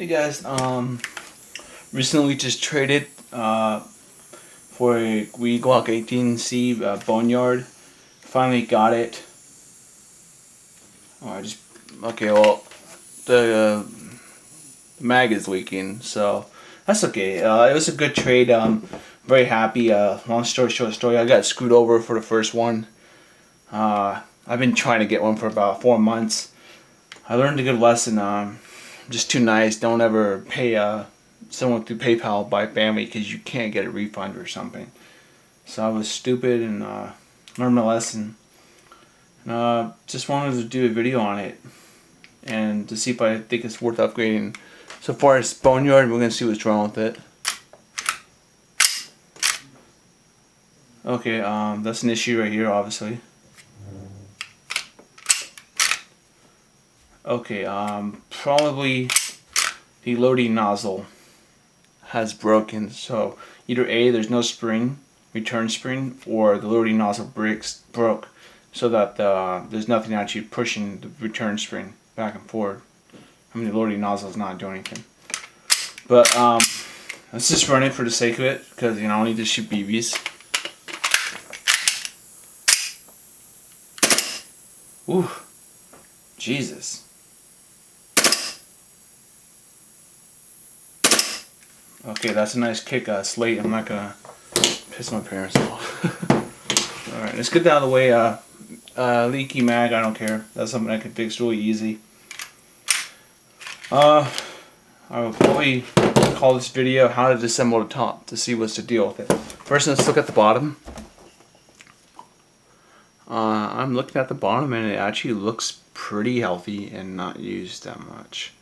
Hey guys, recently just traded for a G18C Boneyard. Finally got it. Oh, well, the mag is leaking, so that's okay. It was a good trade. Very happy. Long story short, I got screwed over for the first one. I've been trying to get one for about 4 months. I learned a good lesson. Just too nice. Don't ever pay someone through PayPal by family because you can't get a refund or something. So I was stupid and learned my lesson. Just wanted to do a video on it and to see if I think it's worth upgrading. So far as Boneyard, we're gonna see what's wrong with it. Okay, that's an issue right here, obviously. Okay, probably the loading nozzle has broken. So either A, there's no spring, return spring, or the loading nozzle broke, so that there's nothing actually pushing the return spring back and forward. I mean, the loading nozzle is not doing anything. But let's just run it for the sake of it, because I don't need to shoot BBs. Ooh, Jesus. Okay, that's a nice kick. Slate. I'm not gonna piss my parents off. All right, let's get that out of the way. Leaky mag. I don't care. That's something I can fix really easy. I will probably call this video "How to Disassemble the Top" to see what's the deal with it. First, let's look at the bottom. I'm looking at the bottom, and it actually looks pretty healthy and not used that much.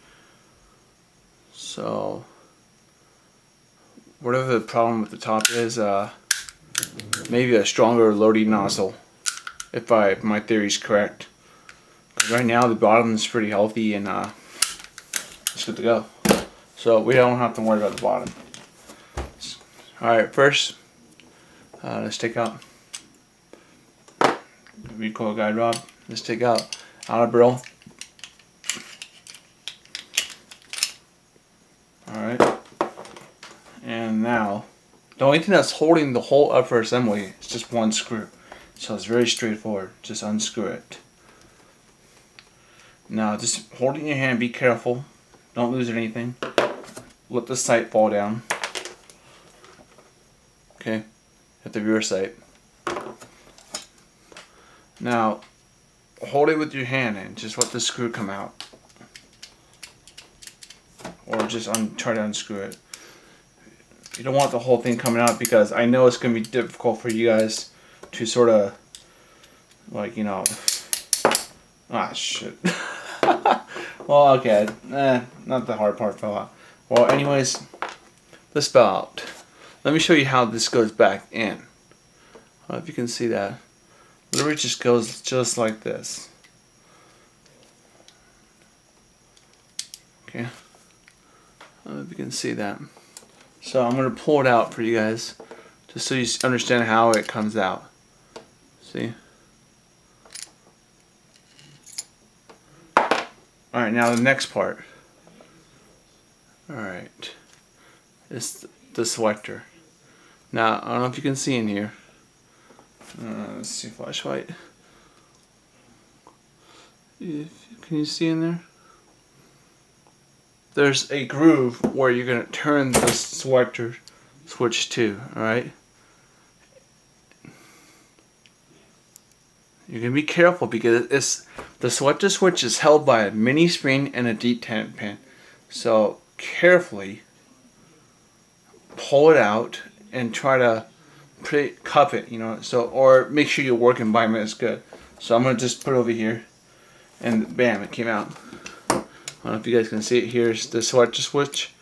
So, whatever the problem with the top is, maybe a stronger loading nozzle, if my theory is correct. Because right now the bottom is pretty healthy and it's good to go. So we don't have to worry about the bottom. Alright, first, let's take out recoil guide rod. Let's take out outer barrel. Alright. And now, the only thing that's holding the whole upper assembly is just one screw. So it's very straightforward. Just unscrew it. Now, just hold it in your hand. Be careful. Don't lose anything. Let the sight fall down. Okay. At the rear sight. Now, hold it with your hand and just let the screw come out. Or just try to unscrew it. You don't want the whole thing coming out, because I know it's going to be difficult for you guys to sort of, like, ah, shit. Well, okay, not the hard part fell out. Well, anyways, the spout. Let me show you how this goes back in. I don't know if you can see that. Literally just goes just like this. Okay. I don't know if you can see that. So I'm going to pull it out for you guys, just so you understand how it comes out. See? Alright, now the next part. Alright. It's the selector. Now, I don't know if you can see in here. Let's see, flashlight. Can you see in there? There's a groove where you're going to turn the selector switch to, alright? You're going to be careful, because the selector switch is held by a mini spring and a detent pin. So carefully pull it out and try to cup it, or make sure your work environment is good. So I'm going to just put it over here, and bam, it came out. I don't know if you guys can see it. Here's the selector switch.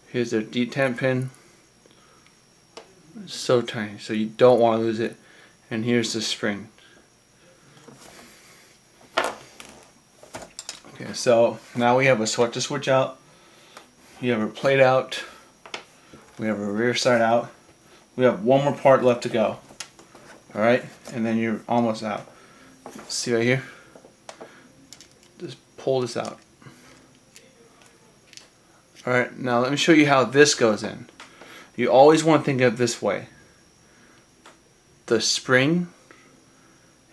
Here's the detent pin. It's so tiny, so you don't want to lose it. And here's the spring. Okay, so now we have a selector switch out. We have a plate out. We have a rear side out. We have one more part left to go. Alright, and then you're almost out. See right here? Just pull this out. Alright, now let me show you how this goes in. You always want to think of it this way. The spring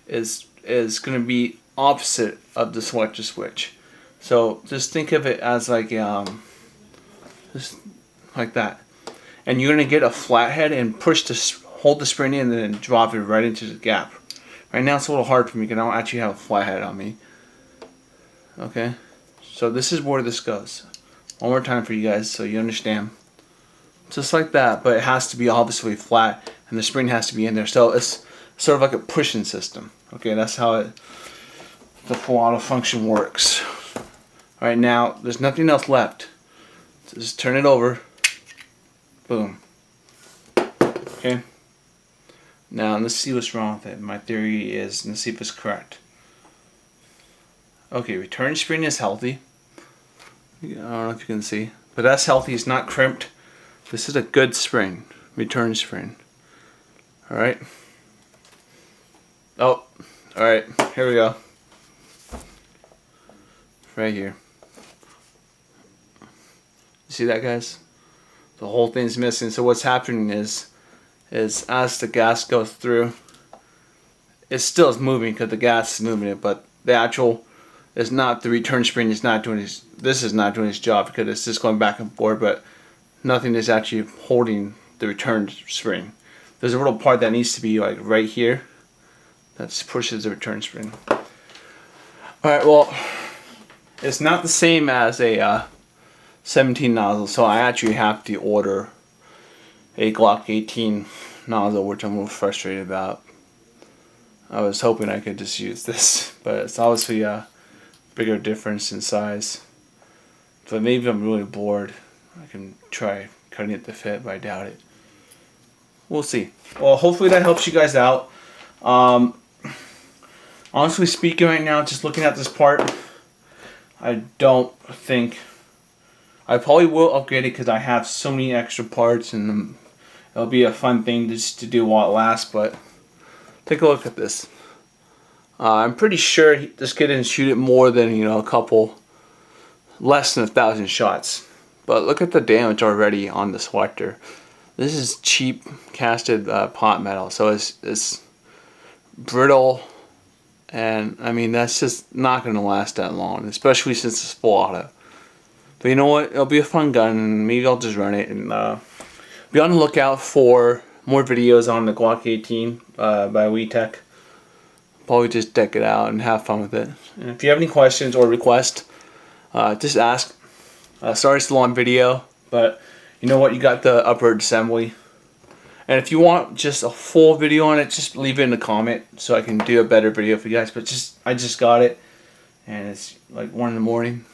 is going to be opposite of the selector switch. So just think of it as like just like that. And you're going to get a flathead and hold the spring in and then drop it right into the gap. Right now it's a little hard for me because I don't actually have a flathead on me. Okay, so this is where this goes. One more time for you guys so you understand. Just like that, but it has to be obviously flat and the spring has to be in there. So it's sort of like a pushing system. Okay, that's how the full auto function works. Alright, now there's nothing else left. So just turn it over. Boom. Okay. Now let's see what's wrong with it. My theory is, let's see if it's correct. Okay, return spring is healthy. I don't know if you can see, but that's healthy. It's not crimped. This is a good spring, return spring. Alright. Oh, alright, here we go. Right here. You see that, guys? The whole thing's missing. So what's happening is as the gas goes through, it still is moving because the gas is moving it, but the actual is not, the return spring is not doing this is not doing its job because it's just going back and forth, but nothing is actually holding the return spring. There's a little part that needs to be like right here that pushes the return spring. Alright, well, it's not the same as a 17 nozzle, so I actually have to order a Glock 18 nozzle, which I'm a little frustrated about. I was hoping I could just use this, but it's obviously a bigger difference in size. But maybe I'm really bored, I can try cutting it to fit, but I doubt it. We'll see. Well, hopefully that helps you guys out. Honestly speaking, right now, just looking at this part, I don't think I probably will upgrade it because I have so many extra parts, and it'll be a fun thing just to do while it lasts. But take a look at this. I'm pretty sure this kid didn't shoot it more than, you know, a couple, less than 1,000 shots. But look at the damage already on the selector. This is cheap casted pot metal, so it's brittle, and I mean that's just not going to last that long, especially since it's full auto. But you know what? It'll be a fun gun, and maybe I'll just run it and be on the lookout for more videos on the Glock 18 by WeTech. Probably just deck it out and have fun with it. And if you have any questions or requests, just ask. Sorry it's a long video, but you know what? You got the upper assembly. And if you want just a full video on it, just leave it in the comment so I can do a better video for you guys. But I just got it, and it's like 1 in the morning.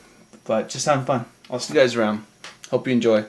But just having fun. I'll see you guys around. Hope you enjoy.